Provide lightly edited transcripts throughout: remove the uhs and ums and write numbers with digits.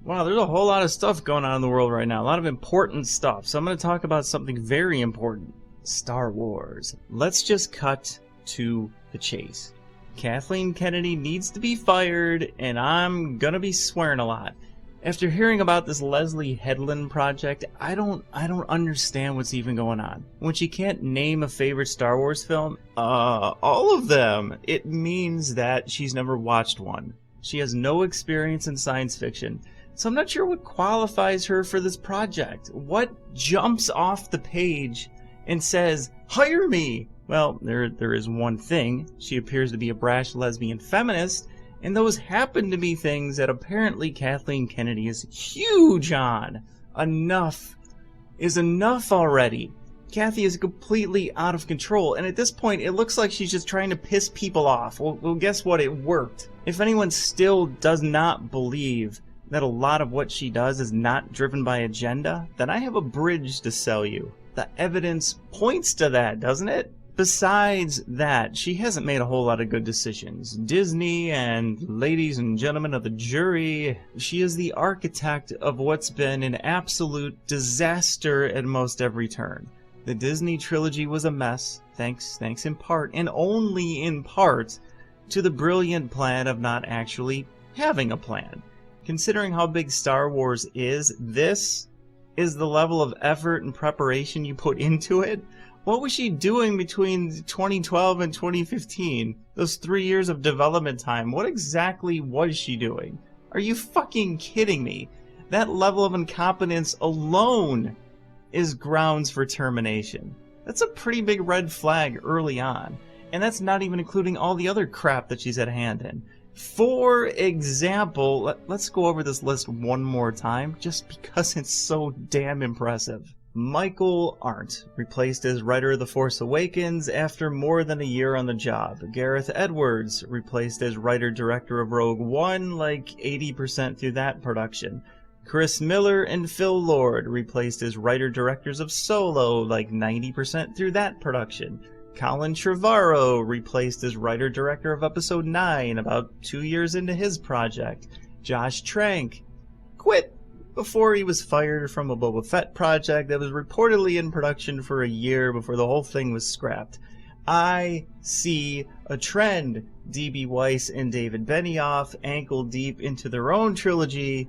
Wow, there's a whole lot of stuff going on in the world right now. A lot of important stuff. So I'm going to talk about something very important. Star Wars. Let's just cut to the chase. Kathleen Kennedy needs to be fired, and I'm going to be swearing a lot. After hearing about this Leslie Headland project, I don't understand what's even going on. When she can't name a favorite Star Wars film, all of them, it means that she's never watched one. She has no experience in science fiction. So I'm not sure what qualifies her for this project. What jumps off the page and says, hire me? Well, there is one thing. She appears to be a brash lesbian feminist, and those happen to be things that apparently Kathleen Kennedy is huge on. Enough is enough already. Kathy is completely out of control, and at this point it looks like she's just trying to piss people off. Well, guess what? It worked. If anyone still does not believe that a lot of what she does is not driven by agenda, then I have a bridge to sell you. The evidence points to that, doesn't it? Besides that, she hasn't made a whole lot of good decisions. Disney and ladies and gentlemen of the jury, she is the architect of what's been an absolute disaster at most every turn. The Disney trilogy was a mess, thanks in part, and only in part, to the brilliant plan of not actually having a plan. Considering how big Star Wars is, this is the level of effort and preparation you put into it? What was she doing between 2012 and 2015? Those 3 years of development time, what exactly was she doing? Are you fucking kidding me? That level of incompetence alone is grounds for termination. That's a pretty big red flag early on. And that's not even including all the other crap that she's had a hand in. For example, let's go over this list one more time, just because it's so damn impressive. Michael Arndt, replaced as writer of The Force Awakens after more than a year on the job. Gareth Edwards, replaced as writer-director of Rogue One, like 80% through that production. Chris Miller and Phil Lord, replaced as writer-directors of Solo, like 90% through that production. Colin Trevorrow, replaced as writer-director of Episode 9, about 2 years into his project. Josh Trank quit before he was fired from a Boba Fett project that was reportedly in production for a year before the whole thing was scrapped. I see a trend. D.B. Weiss and David Benioff, ankle deep into their own trilogy,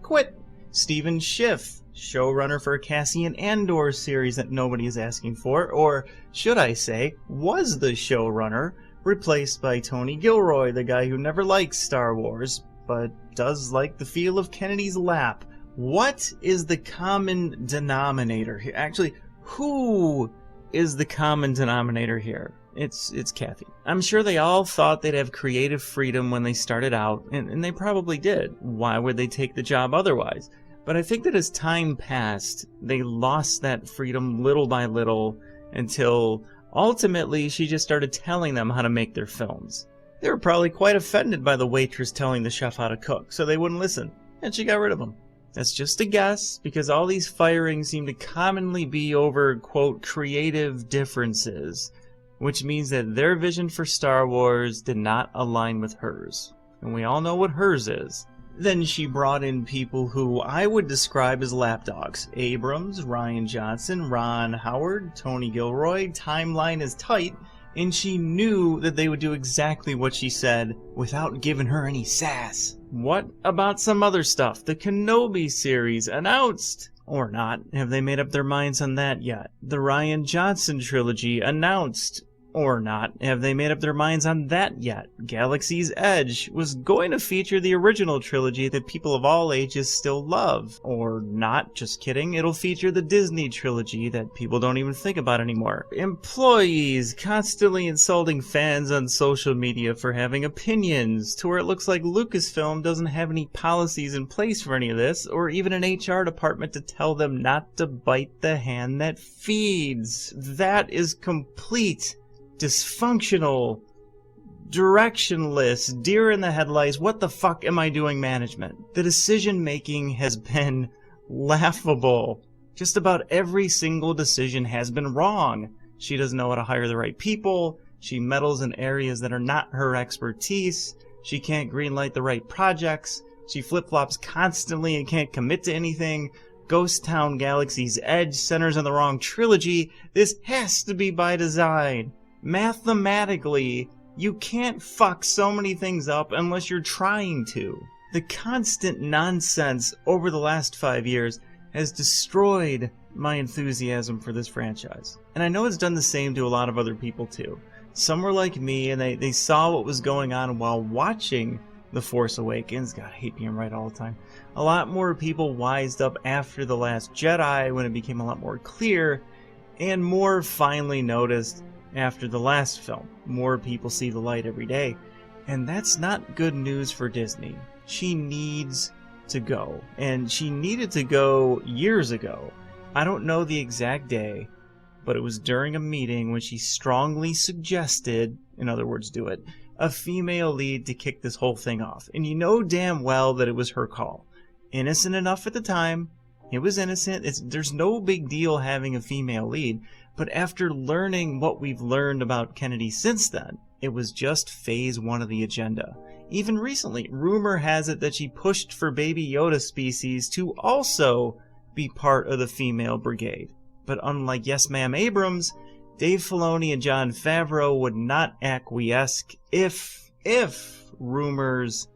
quit. Stephen Schiff, showrunner for a Cassian Andor series that nobody is asking for, or should I say, was the showrunner, replaced by Tony Gilroy, the guy who never likes Star Wars, but does like the feel of Kennedy's lap. What is the common denominator here? Actually, who is the common denominator here? It's Kathy. I'm sure they all thought they'd have creative freedom when they started out, and they probably did. Why would they take the job otherwise? But I think that as time passed, they lost that freedom little by little until ultimately she just started telling them how to make their films. They were probably quite offended by the waitress telling the chef how to cook, so they wouldn't listen, and she got rid of them. That's just a guess, because all these firings seem to commonly be over, quote, creative differences, which means that their vision for Star Wars did not align with hers. And we all know what hers is. Then she brought in people who I would describe as lapdogs. Abrams, Rian Johnson, Ron Howard, Tony Gilroy. Timeline is tight, and she knew that they would do exactly what she said without giving her any sass. What about some other stuff? The Kenobi series announced. Or not. Have they made up their minds on that yet? The Rian Johnson trilogy announced. Or not. Have they made up their minds on that yet? Galaxy's Edge was going to feature the original trilogy that people of all ages still love. Or not, just kidding. It'll feature the Disney trilogy that people don't even think about anymore. Employees constantly insulting fans on social media for having opinions, to where it looks like Lucasfilm doesn't have any policies in place for any of this, or even an HR department to tell them not to bite the hand that feeds. That is complete dysfunctional, directionless, deer in the headlights, what the fuck am I doing management. The decision making has been laughable. Just about every single decision has been wrong. She doesn't know how to hire the right people. She meddles in areas that are not her expertise. She can't greenlight the right projects. She flip-flops constantly and can't commit to anything. Ghost Town Galaxy's Edge centers on the wrong trilogy. This has to be by design. Mathematically, you can't fuck so many things up unless you're trying to. The constant nonsense over the last 5 years has destroyed my enthusiasm for this franchise. And I know it's done the same to a lot of other people too. Some were like me and they saw what was going on while watching The Force Awakens. God, I hate being right all the time. A lot more people wised up after The Last Jedi when it became a lot more clear, and more finally noticed after the last film. More people see the light every day. And that's not good news for Disney. She needs to go. And she needed to go years ago. I don't know the exact day, but it was during a meeting when she strongly suggested, in other words, do it, a female lead to kick this whole thing off. And you know damn well that it was her call. Innocent enough at the time. It was innocent. There's no big deal having a female lead. But after learning what we've learned about Kennedy since then, it was just phase 1 of the agenda. Even recently, rumor has it that she pushed for Baby Yoda species to also be part of the female brigade. But unlike Yes Ma'am Abrams, Dave Filoni and Jon Favreau would not acquiesce if rumors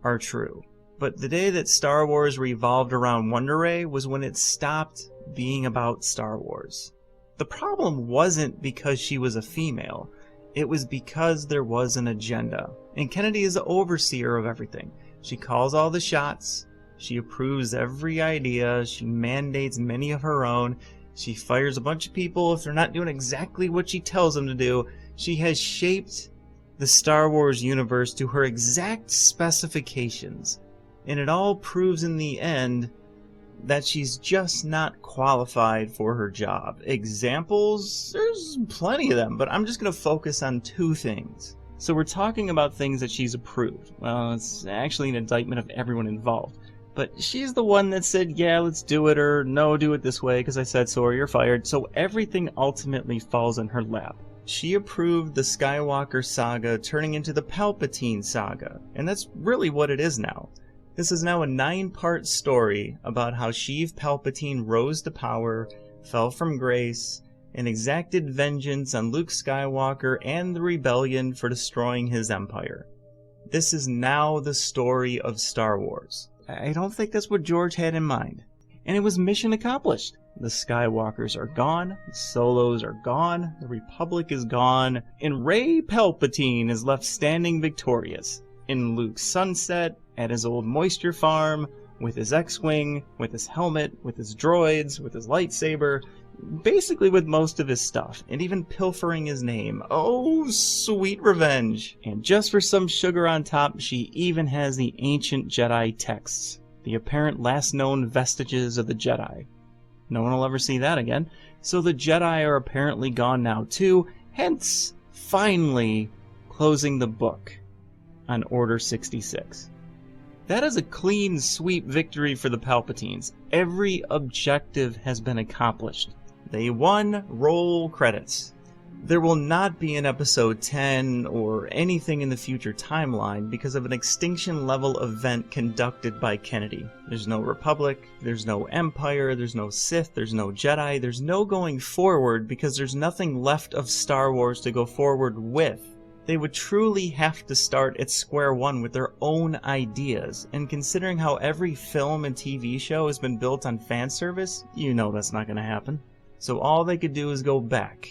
are true. But the day that Star Wars revolved around Wonder Ray was when it stopped being about Star Wars. The problem wasn't because she was a female. It was because there was an agenda. And Kennedy is the overseer of everything. She calls all the shots. She approves every idea. She mandates many of her own. She fires a bunch of people if they're not doing exactly what she tells them to do. She has shaped the Star Wars universe to her exact specifications. And it all proves in the end that she's just not qualified for her job. Examples? There's plenty of them, but I'm just going to focus on 2 things. So we're talking about things that she's approved. Well, it's actually an indictment of everyone involved. But she's the one that said, yeah, let's do it, or no, do it this way because I said so, or you're fired. So everything ultimately falls in her lap. She approved the Skywalker saga turning into the Palpatine saga. And that's really what it is now. This is now a 9-part story about how Sheev Palpatine rose to power, fell from grace, and exacted vengeance on Luke Skywalker and the rebellion for destroying his empire. This is now the story of Star Wars. I don't think that's what George had in mind. And it was mission accomplished. The Skywalkers are gone, the Solos are gone, the Republic is gone, and Rey Palpatine is left standing victorious in Luke's sunset, at his old moisture farm, with his X-Wing, with his helmet, with his droids, with his lightsaber, basically with most of his stuff, and even pilfering his name. Oh, sweet revenge! And just for some sugar on top, she even has the ancient Jedi texts, the apparent last known vestiges of the Jedi. No one will ever see that again. So the Jedi are apparently gone now too, hence, finally, closing the book on Order 66. That is a clean sweep victory for the Palpatines. Every objective has been accomplished. They won. Roll credits. There will not be an episode 10 or anything in the future timeline because of an extinction level event conducted by Kennedy. There's no Republic, there's no Empire, there's no Sith, there's no Jedi, there's no going forward because there's nothing left of Star Wars to go forward with. They would truly have to start at square one with their own ideas, and considering how every film and TV show has been built on fan service, you know that's not going to happen. So all they could do is go back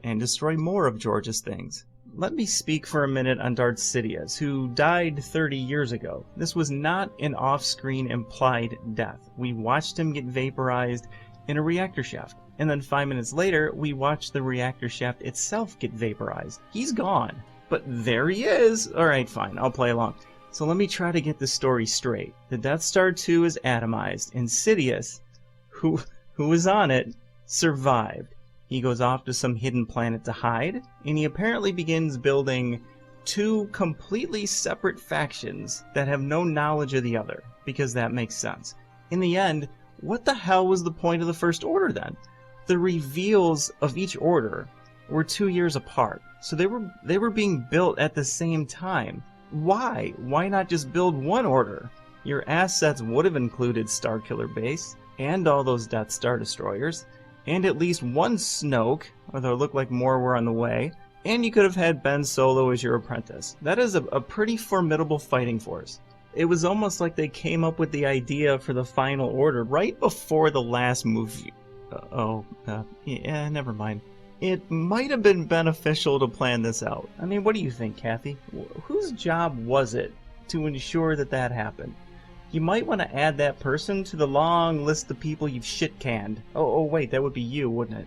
and destroy more of George's things. Let me speak for a minute on Darth Sidious, who died 30 years ago. This was not an off-screen implied death. We watched him get vaporized in a reactor shaft. And then 5 minutes later, we watch the reactor shaft itself get vaporized. He's gone. But there he is! Alright, fine, I'll play along. So let me try to get the story straight. The Death Star 2 is atomized, and Sidious, who was on it, survived. He goes off to some hidden planet to hide, and he apparently begins building 2 completely separate factions that have no knowledge of the other, because that makes sense. In the end, what the hell was the point of the First Order then? The reveals of each order were 2 years apart, so they were being built at the same time. Why? Why not just build one order? Your assets would have included Starkiller Base, and all those Death Star destroyers, and at least one Snoke, although it looked like more were on the way, and you could have had Ben Solo as your apprentice. That is a pretty formidable fighting force. It was almost like they came up with the idea for the Final Order right before the last movie. Yeah, never mind. It might have been beneficial to plan this out. I mean, what do you think, Kathy? Whose job was it to ensure that that happened? You might want to add that person to the long list of people you've shit-canned. Oh, wait, that would be you, wouldn't it?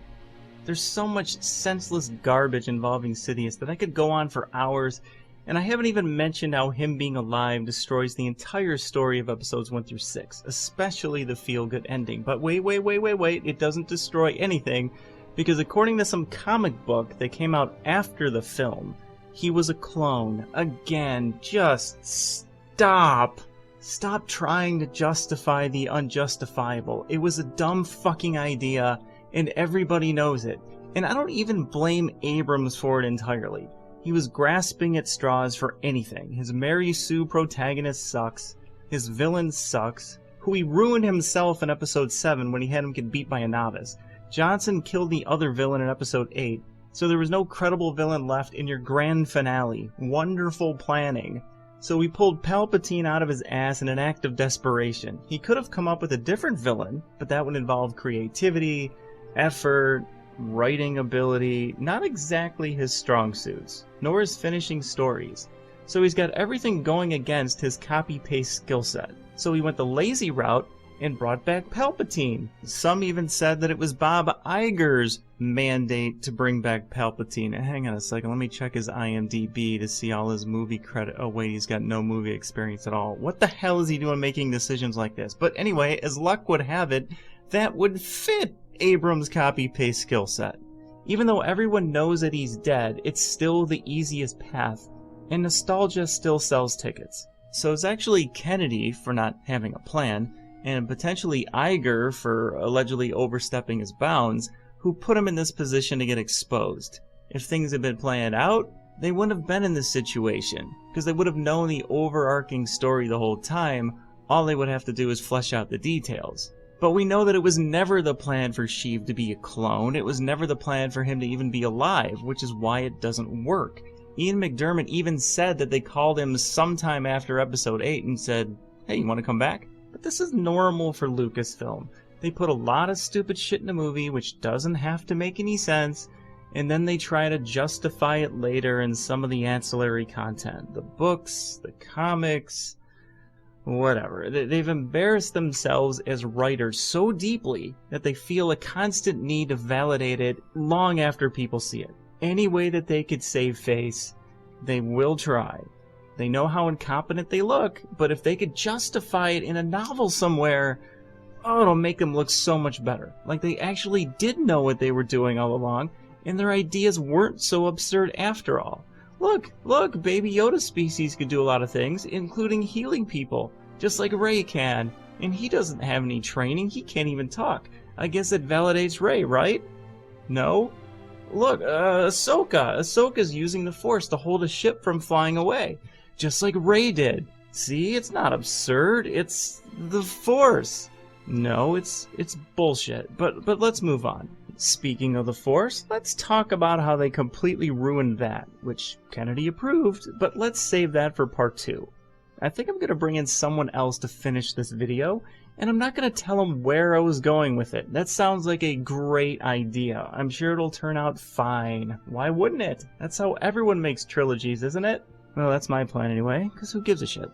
There's so much senseless garbage involving Sidious that I could go on for hours, and I haven't even mentioned how him being alive destroys the entire story of episodes 1 through 6, especially the feel-good ending. But wait, it doesn't destroy anything, because according to some comic book that came out after the film, he was a clone. Again, just stop. Stop trying to justify the unjustifiable. It was a dumb fucking idea, and everybody knows it. And I don't even blame Abrams for it entirely. He was grasping at straws for anything. His Mary Sue protagonist sucks. His villain sucks. Who he ruined himself in episode 7 when he had him get beat by a novice. Johnson killed the other villain in episode 8, so there was no credible villain left in your grand finale. Wonderful planning. So we pulled Palpatine out of his ass in an act of desperation. He could have come up with a different villain, but that would involve creativity, effort, writing ability, not exactly his strong suits, nor his finishing stories. So he's got everything going against his copy-paste skill set. So he went the lazy route and brought back Palpatine. Some even said that it was Bob Iger's mandate to bring back Palpatine. Hang on a second, let me check his IMDb to see all his movie credit. Oh wait, he's got no movie experience at all. What the hell is he doing making decisions like this? But anyway, as luck would have it, that would fit Abrams' copy-paste skill set. Even though everyone knows that he's dead, it's still the easiest path, and nostalgia still sells tickets. So it's actually Kennedy for not having a plan, and potentially Iger for allegedly overstepping his bounds, who put him in this position to get exposed. If things had been planned out, they wouldn't have been in this situation, because they would have known the overarching story the whole time. All they would have to do is flesh out the details. But we know that it was never the plan for Sheev to be a clone. It was never the plan for him to even be alive, which is why it doesn't work. Ian McDiarmid even said that they called him sometime after episode 8 and said, "Hey, you want to come back?" But this is normal for Lucasfilm. They put a lot of stupid shit in a movie which doesn't have to make any sense, and then they try to justify it later in some of the ancillary content. The books, the comics, whatever. They've embarrassed themselves as writers so deeply that they feel a constant need to validate it long after people see it. Any way that they could save face, they will try. They know how incompetent they look, but if they could justify it in a novel somewhere, oh, it'll make them look so much better. Like they actually did know what they were doing all along, and their ideas weren't so absurd after all. Look, Baby Yoda species could do a lot of things, including healing people, just like Rey can. And he doesn't have any training, he can't even talk. I guess it validates Rey, right? No? Look, Ahsoka. Ahsoka's using the Force to hold a ship from flying away, just like Rey did. See, it's not absurd, it's the Force. No, it's bullshit. But let's move on. Speaking of the Force, let's talk about how they completely ruined that, which Kennedy approved, but let's save that for part 2. I think I'm going to bring in someone else to finish this video, and I'm not going to tell them where I was going with it. That sounds like a great idea. I'm sure it'll turn out fine. Why wouldn't it? That's how everyone makes trilogies, isn't it? Well, that's my plan anyway, because who gives a shit?